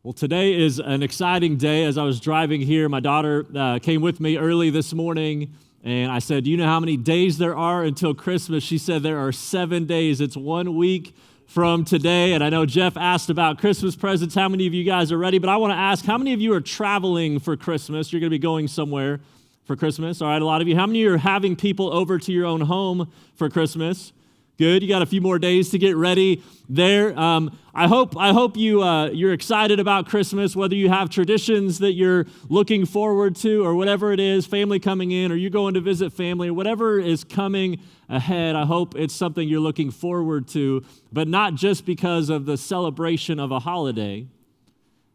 Well, today is an exciting day. As I was driving here, my daughter came with me early this morning, and I said, "Do you know how many days there are until Christmas?" She said, "There are 7 days. It's 1 week from today." And I know Jeff asked about Christmas presents. How many of you guys are ready? But I want to ask, how many of you are traveling for Christmas? You're going to be going somewhere for Christmas. All right, a lot of you. How many of you are having people over to your own home for Christmas? Good. You got a few more days to get ready there. I hope you're excited about Christmas, whether you have traditions that you're looking forward to or whatever it is, family coming in or you going to visit family or whatever is coming ahead. I hope it's something you're looking forward to, but not just because of the celebration of a holiday.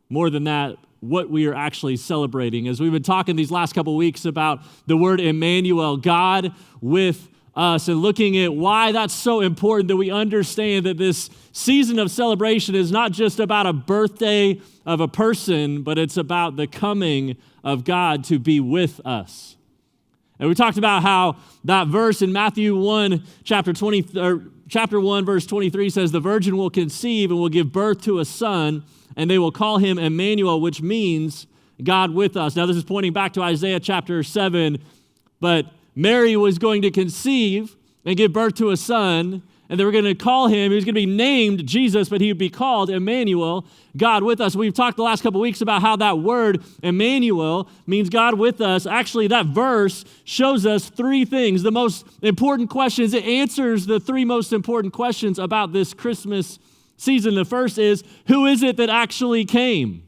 More than that, what we are actually celebrating. As we've been talking these last couple weeks about the word Emmanuel, God with us, and looking at why that's so important that we understand that this season of celebration is not just about a birthday of a person, but it's about the coming of God to be with us. And we talked about how that verse in Matthew 1, chapter 1, verse 23 says, "The virgin will conceive and will give birth to a son, and they will call him Emmanuel," which means God with us. Now, this is pointing back to Isaiah chapter 7, but Mary was going to conceive and give birth to a son, and they were going to call him, he was going to be named Jesus, but he would be called Emmanuel, God with us. We've talked the last couple weeks about how that word Emmanuel means God with us. Actually, that verse shows us three things. The most important questions, it answers the three most important questions about this Christmas season. The first is, who is it that actually came?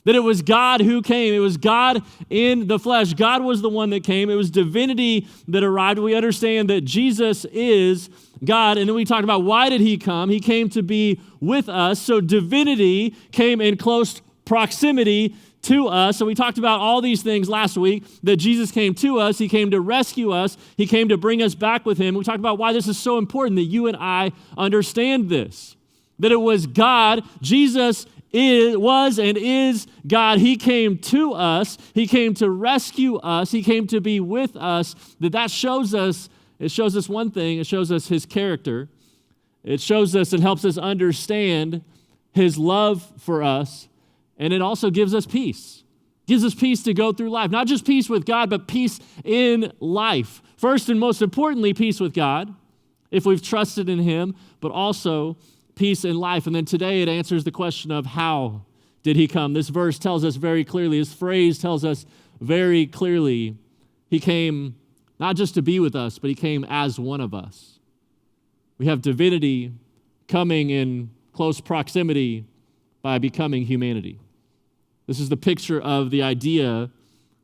That it was God who came. It was God in the flesh. God was the one that came. It was divinity that arrived. We understand that Jesus is God. And then we talked about why did he come? He came to be with us. So divinity came in close proximity to us. So we talked about all these things last week, that Jesus came to us. He came to rescue us. He came to bring us back with him. We talked about why this is so important that you and I understand this. That it was God. Jesus was and is God. He came to us. He came to rescue us. He came to be with us. That shows us, it shows us one thing. It shows us his character. It shows us and helps us understand his love for us. And it also gives us peace. Gives us peace to go through life. Not just peace with God, but peace in life. First and most importantly, peace with God, if we've trusted in him, but also peace in life. And then today it answers the question of how did he come? This verse tells us very clearly, this phrase tells us very clearly, he came not just to be with us, but he came as one of us. We have divinity coming in close proximity by becoming humanity. This is the picture of the idea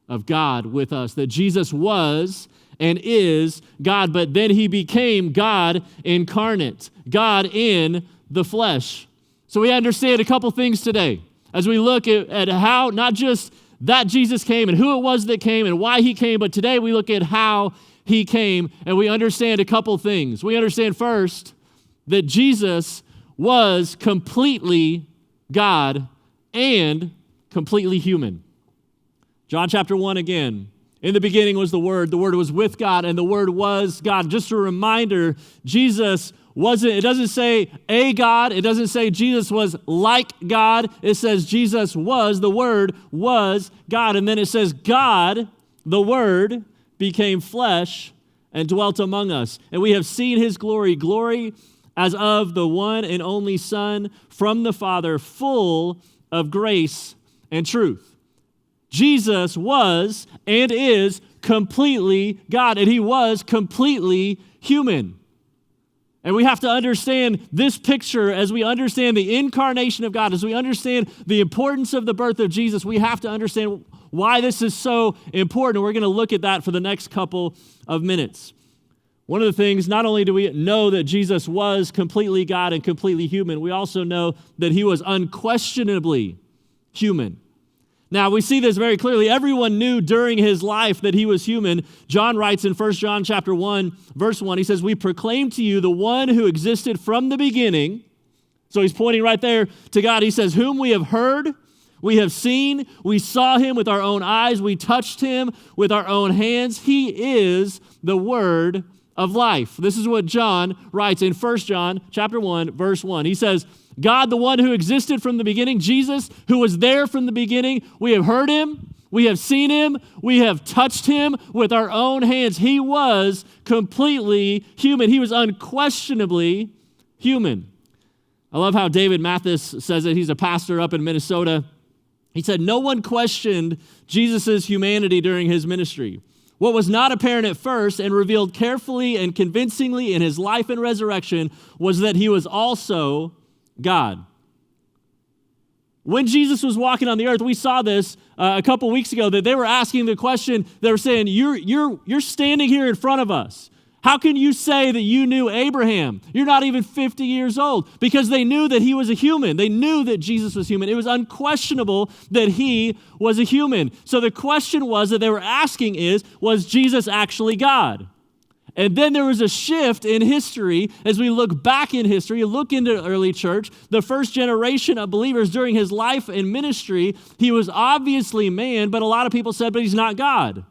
of God with us, that Jesus was and is God, but then he became God incarnate, God in the flesh. So we understand a couple things today as we look at how, not just that Jesus came and who it was that came and why he came, but today we look at how he came and we understand a couple things. We understand first that Jesus was completely God and completely human. John chapter 1 again. In the beginning was the Word was with God, and the Word was God. Just a reminder, Jesus wasn't, it doesn't say a God, it doesn't say Jesus was like God, it says Jesus was, the Word was God. And then it says God, the Word, became flesh and dwelt among us. And we have seen his glory as of the one and only Son from the Father, full of grace and truth. Jesus was and is completely God, and he was completely human. And we have to understand this picture as we understand the incarnation of God, as we understand the importance of the birth of Jesus, we have to understand why this is so important. And we're going to look at that for the next couple of minutes. One of the things, not only do we know that Jesus was completely God and completely human, we also know that he was unquestionably human. Now, we see this very clearly. Everyone knew during his life that he was human. John writes in 1 John chapter 1, verse 1, he says, "We proclaim to you the one who existed from the beginning." So he's pointing right there to God. He says, "Whom we have heard, we have seen, we saw him with our own eyes, we touched him with our own hands. He is the Word of life." This is what John writes in 1 John chapter 1, verse 1. He says, God, the one who existed from the beginning, Jesus, who was there from the beginning. We have heard him. We have seen him. We have touched him with our own hands. He was completely human. He was unquestionably human. I love how David Mathis says it. He's a pastor up in Minnesota. He said, no one questioned Jesus' humanity during his ministry. What was not apparent at first and revealed carefully and convincingly in his life and resurrection was that he was also God. When Jesus was walking on the earth, we saw this a couple weeks ago, that they were asking the question, they were saying, you're standing here in front of us. How can you say that you knew Abraham? You're not even 50 years old. Because they knew that he was a human. They knew that Jesus was human. It was unquestionable that he was a human. So the question was that they were asking was Jesus actually God? And then there was a shift in history as we look back in history, look into the early church, the first generation of believers during his life and ministry. He was obviously man, but a lot of people said, but he's not God.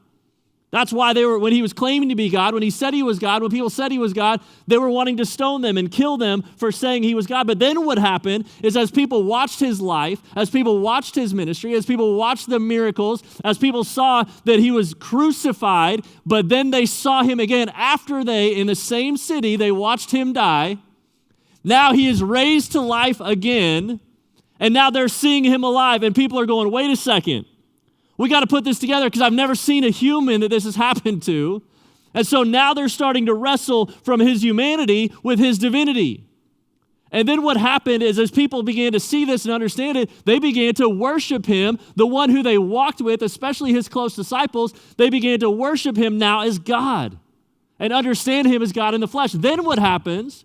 That's why when he was claiming to be God, when he said he was God, when people said he was God, they were wanting to stone them and kill them for saying he was God. But then what happened is as people watched his life, as people watched his ministry, as people watched the miracles, as people saw that he was crucified, but then they saw him again after in the same city, they watched him die. Now he is raised to life again, and now they're seeing him alive, and people are going, wait a second. We got to put this together because I've never seen a human that this has happened to. And so now they're starting to wrestle from his humanity with his divinity. And then what happened is as people began to see this and understand it, they began to worship him, the one who they walked with, especially his close disciples. They began to worship him now as God and understand him as God in the flesh. Then what happens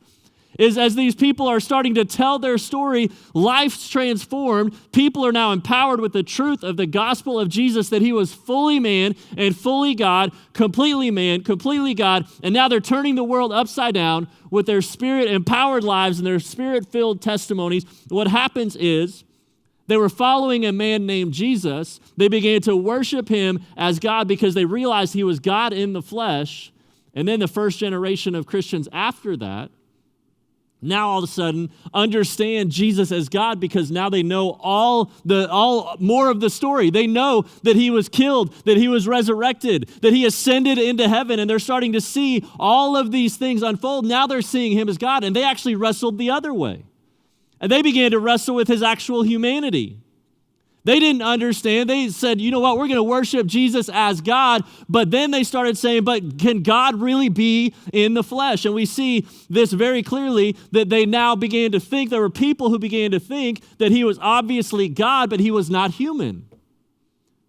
is as these people are starting to tell their story, life's transformed. People are now empowered with the truth of the gospel of Jesus, that he was fully man and fully God, completely man, completely God. And now they're turning the world upside down with their spirit-empowered lives and their spirit-filled testimonies. What happens is they were following a man named Jesus. They began to worship him as God because they realized he was God in the flesh. And then the first generation of Christians after that, now all of a sudden understand Jesus as God because now they know all more of the story. They know that he was killed, that he was resurrected, that he ascended into heaven, and they're starting to see all of these things unfold. Now they're seeing him as God, and they actually wrestled the other way. And they began to wrestle with his actual humanity. They didn't understand. They said, you know what, we're going to worship Jesus as God. But then they started saying, but can God really be in the flesh? And we see this very clearly that they now began to think, there were people who began to think that he was obviously God, but he was not human.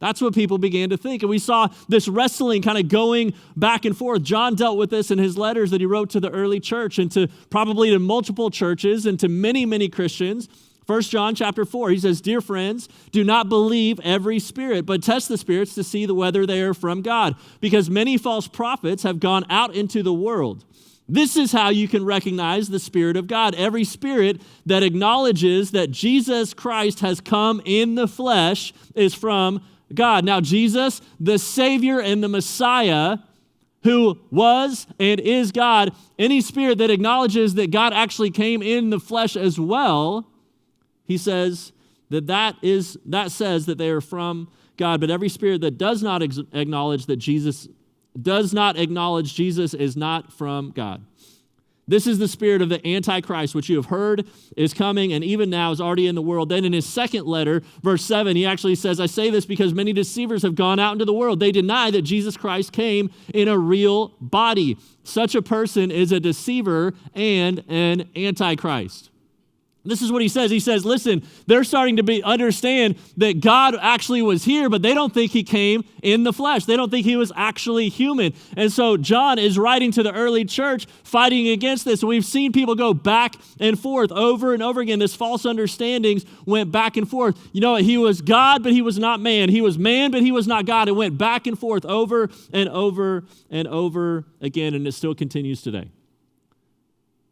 That's what people began to think. And we saw this wrestling kind of going back and forth. John dealt with this in his letters that he wrote to the early church and to probably to multiple churches and to many, many Christians. 1 John chapter 4, he says, dear friends, do not believe every spirit, but test the spirits to see whether they are from God, because many false prophets have gone out into the world. This is how you can recognize the Spirit of God. Every spirit that acknowledges that Jesus Christ has come in the flesh is from God. Now, Jesus, the Savior and the Messiah, who was and is God, any spirit that acknowledges that God actually came in the flesh as well, he says that says that they are from God. But every spirit that does not acknowledge Jesus is not from God. This is the spirit of the Antichrist, which you have heard is coming and even now is already in the world. Then in his second letter, verse 7, he actually says, I say this because many deceivers have gone out into the world. They deny that Jesus Christ came in a real body. Such a person is a deceiver and an Antichrist. This is what he says. He says, listen, they're starting to understand that God actually was here, but they don't think he came in the flesh. They don't think he was actually human. And so John is writing to the early church fighting against this. And we've seen people go back and forth over and over again. This false understandings went back and forth. You know, he was God, but he was not man. He was man, but he was not God. It went back and forth over and over and over again, and it still continues today.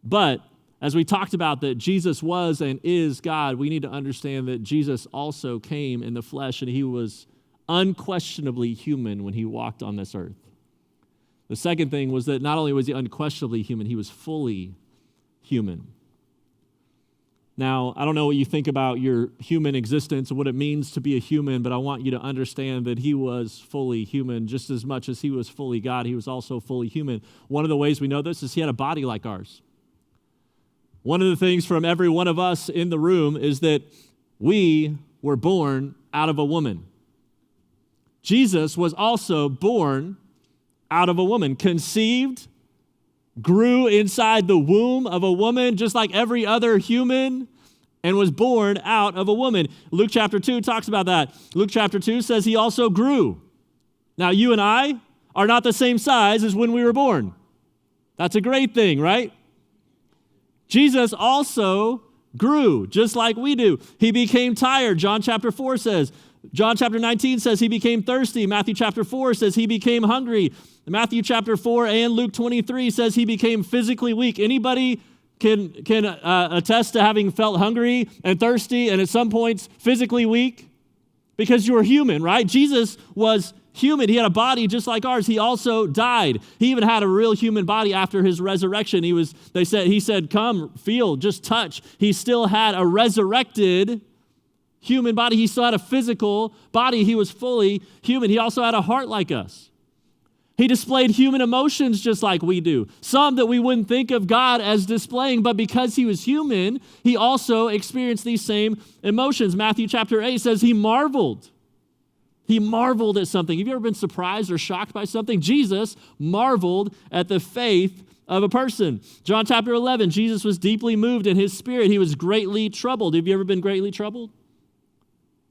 But as we talked about that Jesus was and is God, we need to understand that Jesus also came in the flesh and he was unquestionably human when he walked on this earth. The second thing was that not only was he unquestionably human, he was fully human. Now, I don't know what you think about your human existence and what it means to be a human, but I want you to understand that he was fully human. Just as much as he was fully God, he was also fully human. One of the ways we know this is he had a body like ours. One of the things from every one of us in the room is that we were born out of a woman. Jesus was also born out of a woman, conceived, grew inside the womb of a woman just like every other human, and was born out of a woman. Luke chapter 2 talks about that. Luke chapter 2 says he also grew. Now, you and I are not the same size as when we were born. That's a great thing, right? Jesus also grew just like we do. He became tired. John chapter 4 says. John chapter 19 says he became thirsty. Matthew chapter 4 says he became hungry. Matthew chapter 4 and Luke 23 says he became physically weak. Anybody can attest to having felt hungry and thirsty and at some points physically weak? Because you're human, right? Jesus was human. He had a body just like ours. He also died. He even had a real human body after his resurrection. He said, come, feel, just touch. He still had a resurrected human body. He still had a physical body. He was fully human. He also had a heart like us. He displayed human emotions just like we do. Some that we wouldn't think of God as displaying, but because he was human, he also experienced these same emotions. Matthew chapter 8 says he marveled. He marveled at something. Have you ever been surprised or shocked by something? Jesus marveled at the faith of a person. John chapter 11, Jesus was deeply moved in his spirit. He was greatly troubled. Have you ever been greatly troubled?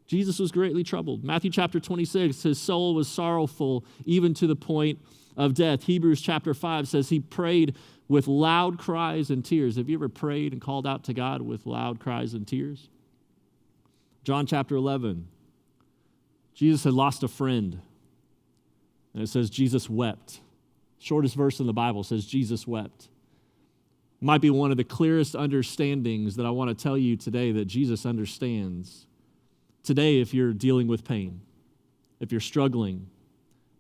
Jesus was greatly troubled. Matthew chapter 26, his soul was sorrowful even to the point of death. Hebrews chapter 5 says he prayed with loud cries and tears. Have you ever prayed and called out to God with loud cries and tears? John chapter 11, Jesus had lost a friend. And it says Jesus wept. Shortest verse in the Bible says Jesus wept. It might be one of the clearest understandings that I want to tell you today that Jesus understands. Today, if you're dealing with pain, if you're struggling,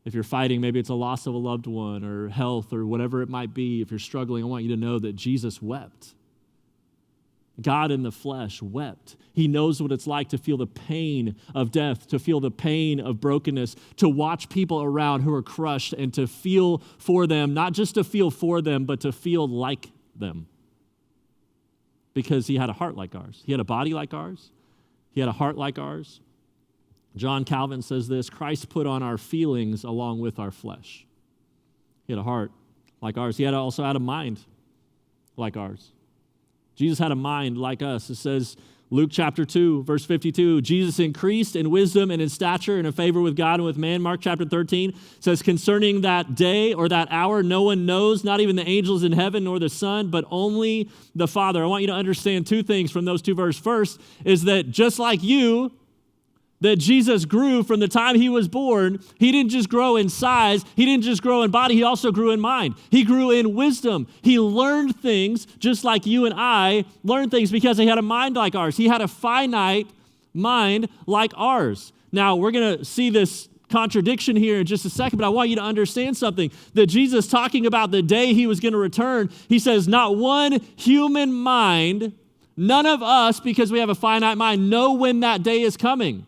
if you're fighting, maybe it's a loss of a loved one or health or whatever it might be, if you're struggling, I want you to know that Jesus wept. God in the flesh wept. He knows what it's like to feel the pain of death, to feel the pain of brokenness, to watch people around who are crushed and to feel for them, not just to feel for them, but to feel like them. Because he had a heart like ours. He had a body like ours. He had a heart like ours. John Calvin says this, Christ put on our feelings along with our flesh. He had a heart like ours. He also had a mind like ours. Jesus had a mind like us. It says, Luke chapter 2, verse 52, Jesus increased in wisdom and in stature and in favor with God and with man. Mark chapter 13 says, concerning that day or that hour, no one knows, not even the angels in heaven nor the Son, but only the Father. I want you to understand two things from those two verses. First is that just like you, that Jesus grew from the time he was born. He didn't just grow in size. He didn't just grow in body. He also grew in mind. He grew in wisdom. He learned things just like you and I learned things because he had a mind like ours. He had a finite mind like ours. Now, we're going to see this contradiction here in just a second, but I want you to understand something. That Jesus, talking about the day he was going to return, he says, not one human mind, none of us, because we have a finite mind, know when that day is coming.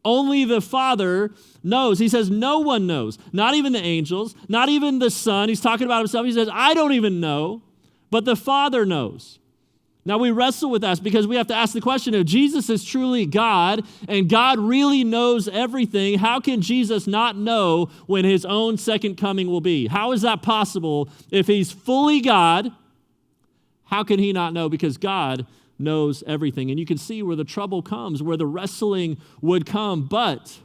Only the Father knows. He says no one knows, not even the angels, not even the Son. He's talking about himself. He says, I don't even know, but the Father knows. Now we wrestle with that because we have to ask the question, if Jesus is truly God and God really knows everything, how can Jesus not know when his own second coming will be? How is that possible? If he's fully God, how can he not know? Because God knows everything. And you can see where the trouble comes, where the wrestling would come. But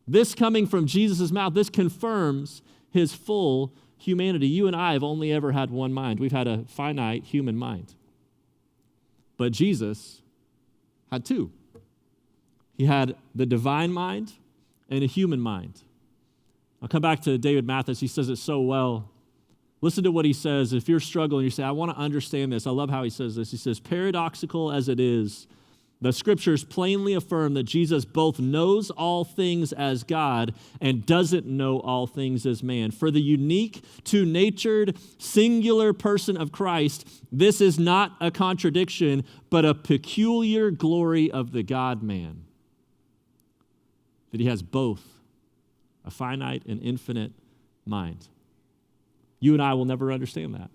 this coming from Jesus' mouth, this confirms his full humanity. You and I have only ever had one mind. We've had a finite human mind. But Jesus had two. He had the divine mind and a human mind. I'll come back to David Mathis. He says it so well. Listen to what he says. If you're struggling, you say, I want to understand this. I love how he says this. He says, paradoxical as it is, The scriptures plainly affirm that Jesus both knows all things as God and doesn't know all things as man. For the unique, two-natured, singular person of Christ, this is not a contradiction, but a peculiar glory of the God-man. That he has both a finite and infinite mind. You and I will never understand that.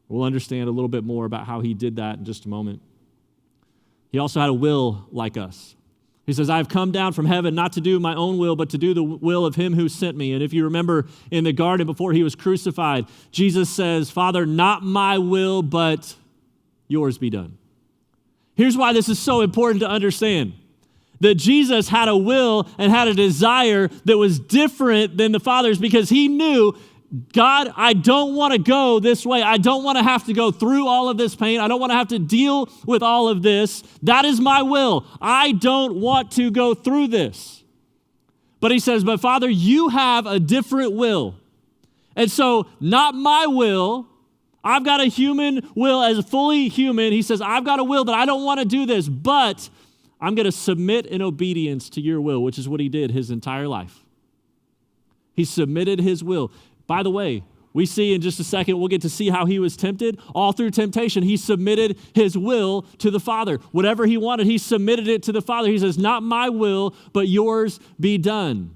We'll understand a little bit more about how he did that in just a moment. He also had a will like us. He says, I have come down from heaven not to do my own will, but to do the will of him who sent me. And if you remember in the garden before he was crucified, Jesus says, Father, not my will, but yours be done. Here's why this is so important to understand. That Jesus had a will and had a desire that was different than the Father's because he knew, God, I don't want to go this way. I don't want to have to go through all of this pain. I don't want to have to deal with all of this. That is my will. I don't want to go through this. But he says, but Father, you have a different will. And so not my will. I've got a human will as fully human. He says, I've got a will that I don't want to do this, but I'm going to submit in obedience to your will, which is what he did his entire life. He submitted his will. By the way, we see in just a second, we'll get to see how he was tempted. All through temptation, he submitted his will to the Father. Whatever he wanted, he submitted it to the Father. He says, not my will, but yours be done.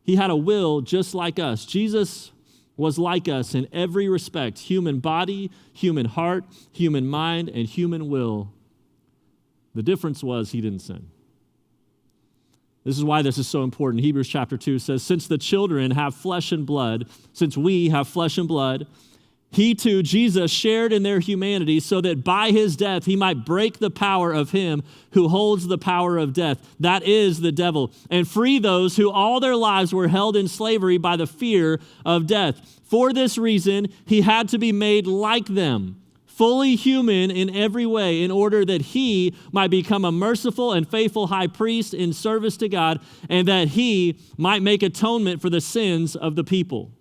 He had a will just like us. Jesus was like us in every respect, human body, human heart, human mind, and human will. The difference was he didn't sin. This is why this is so important. Hebrews chapter 2 says, since the children have flesh and blood, since we have flesh and blood, he too, Jesus, shared in their humanity so that by his death he might break the power of him who holds the power of death. That is the devil, and free those who all their lives were held in slavery by the fear of death. For this reason, he had to be made like them, fully human in every way, in order that he might become a merciful and faithful high priest in service to God, and that he might make atonement for the sins of the people.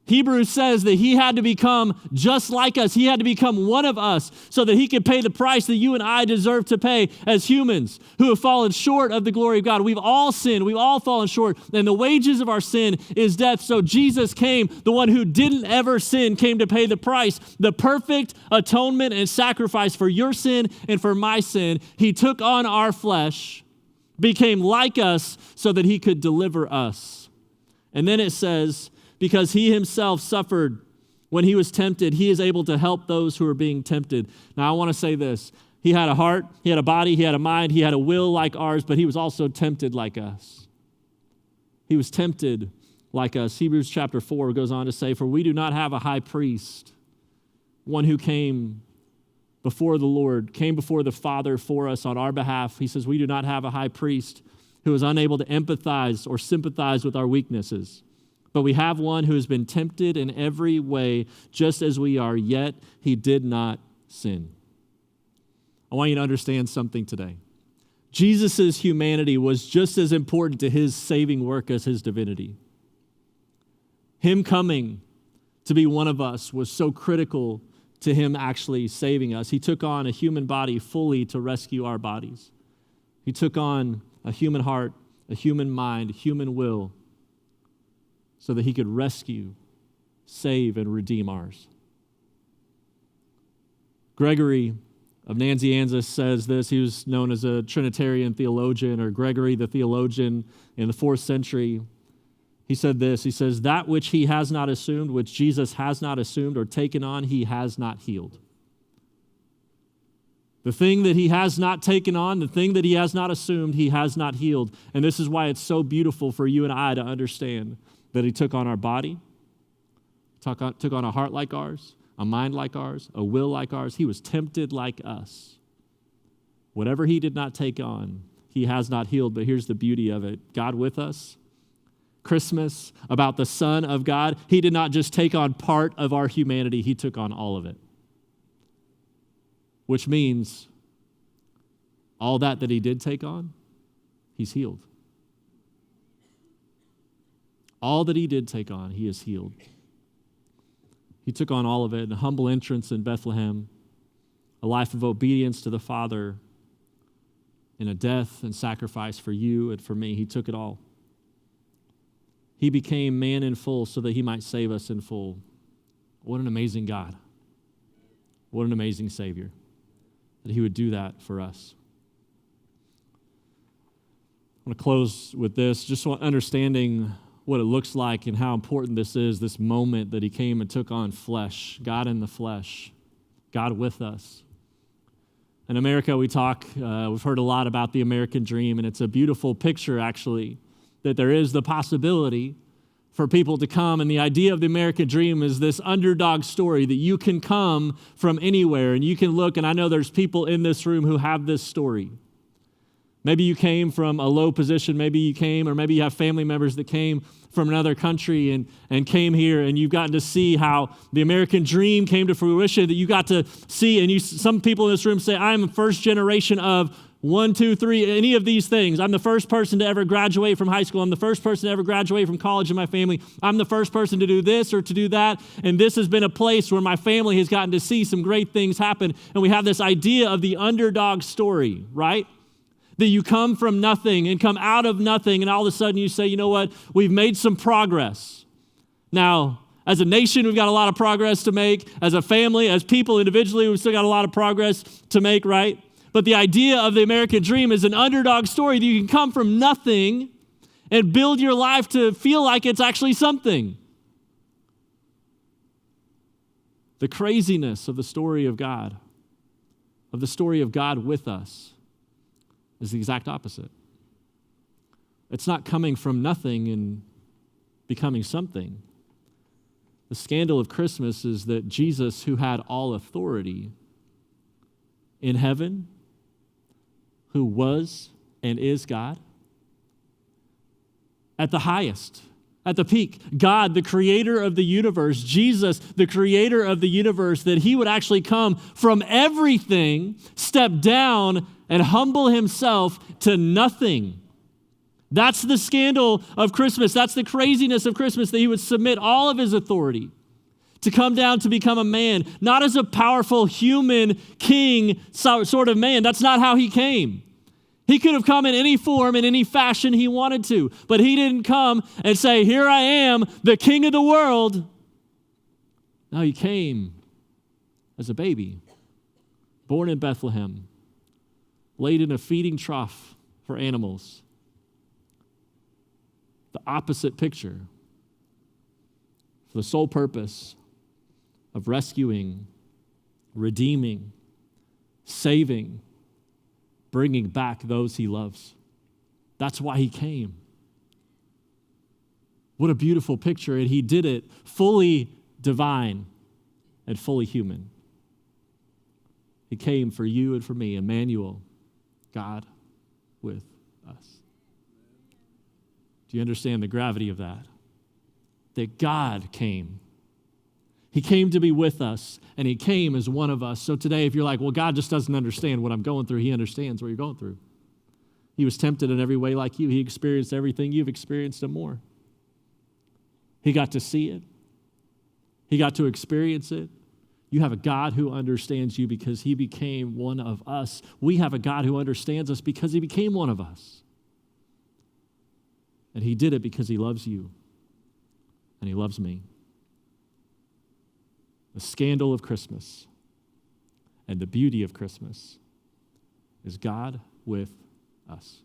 Hebrews says that he had to become just like us. He had to become one of us so that he could pay the price that you and I deserve to pay as humans who have fallen short of the glory of God. We've all sinned. We've all fallen short. And the wages of our sin is death. So Jesus came, the one who didn't ever sin, came to pay the price, the perfect atonement and sacrifice for your sin and for my sin. He took on our flesh, became like us so that he could deliver us. And then it says, because he himself suffered when he was tempted, he is able to help those who are being tempted. Now, I want to say this. He had a heart, he had a body, he had a mind, he had a will like ours, but he was also tempted like us. He was tempted like us. Hebrews chapter 4 goes on to say, for we do not have a high priest, one who came before the Lord, came before the Father for us on our behalf. He says, we do not have a high priest who is unable to empathize or sympathize with our weaknesses. But we have one who has been tempted in every way, just as we are, yet he did not sin. I want you to understand something today. Jesus' humanity was just as important to his saving work as his divinity. Him coming to be one of us was so critical to him actually saving us. He took on a human body fully to rescue our bodies. He took on a human heart, a human mind, a human will, so that he could rescue, save, and redeem ours. Gregory of Nazianzus says this. He was known as a Trinitarian theologian, or Gregory the theologian in the 4th century. He said this. He says, that which he has not assumed, which Jesus has not assumed or taken on, he has not healed. The thing that he has not taken on, the thing that he has not assumed, he has not healed. And this is why it's so beautiful for you and I to understand that he took on our body, took on a heart like ours, a mind like ours, a will like ours. He was tempted like us. Whatever he did not take on, he has not healed. But here's the beauty of it. God with us. Christmas, about the Son of God. He did not just take on part of our humanity. He took on all of it. Which means all that he did take on, he's healed. All that he did take on, he is healed. He took on all of it, a humble entrance in Bethlehem, a life of obedience to the Father, in a death and sacrifice for you and for me. He took it all. He became man in full so that he might save us in full. What an amazing God. What an amazing Savior that he would do that for us. I want to close with this, just understanding what it looks like and how important this is, this moment that he came and took on flesh, God in the flesh, God with us. In America, we've heard a lot about the American dream, and it's a beautiful picture, actually, that there is the possibility for people to come, and the idea of the American dream is this underdog story that you can come from anywhere, and you can look, and I know there's people in this room who have this story. Maybe you came from a low position, maybe you have family members that came from another country and came here, and you've gotten to see how the American dream came to fruition, that you got to see, and some people in this room say, I'm first generation of 1, 2, 3, any of these things. I'm the first person to ever graduate from high school. I'm the first person to ever graduate from college in my family. I'm the first person to do this or to do that. And this has been a place where my family has gotten to see some great things happen. And we have this idea of the underdog story, right? That you come from nothing and come out of nothing, and all of a sudden you say, you know what, we've made some progress. Now, as a nation, we've got a lot of progress to make. As a family, as people individually, we've still got a lot of progress to make, right? But the idea of the American dream is an underdog story that you can come from nothing and build your life to feel like it's actually something. The craziness of the story of God with us, is the exact opposite. It's not coming from nothing and becoming something. The scandal of Christmas is that Jesus, who had all authority in heaven, who was and is God, at the highest, at the peak, God, the creator of the universe, Jesus, the creator of the universe, that he would actually come from everything, step down and humble himself to nothing. That's the scandal of Christmas. That's the craziness of Christmas, that he would submit all of his authority to come down to become a man, not as a powerful human king sort of man. That's not how he came. He could have come in any form, in any fashion he wanted to, but he didn't come and say, here I am, the king of the world. No, he came as a baby, born in Bethlehem, laid in a feeding trough for animals. The opposite picture, for the sole purpose of rescuing, redeeming, saving, bringing back those he loves. That's why he came. What a beautiful picture, and he did it fully divine and fully human. He came for you and for me, Emmanuel, God with us. Do you understand the gravity of that? That God came. He came to be with us, and he came as one of us. So today, if you're like, well, God just doesn't understand what I'm going through, he understands what you're going through. He was tempted in every way like you. He experienced everything you've experienced and more. He got to see it. He got to experience it. You have a God who understands you because he became one of us. We have a God who understands us because he became one of us. And he did it because he loves you and he loves me. The scandal of Christmas and the beauty of Christmas is God with us.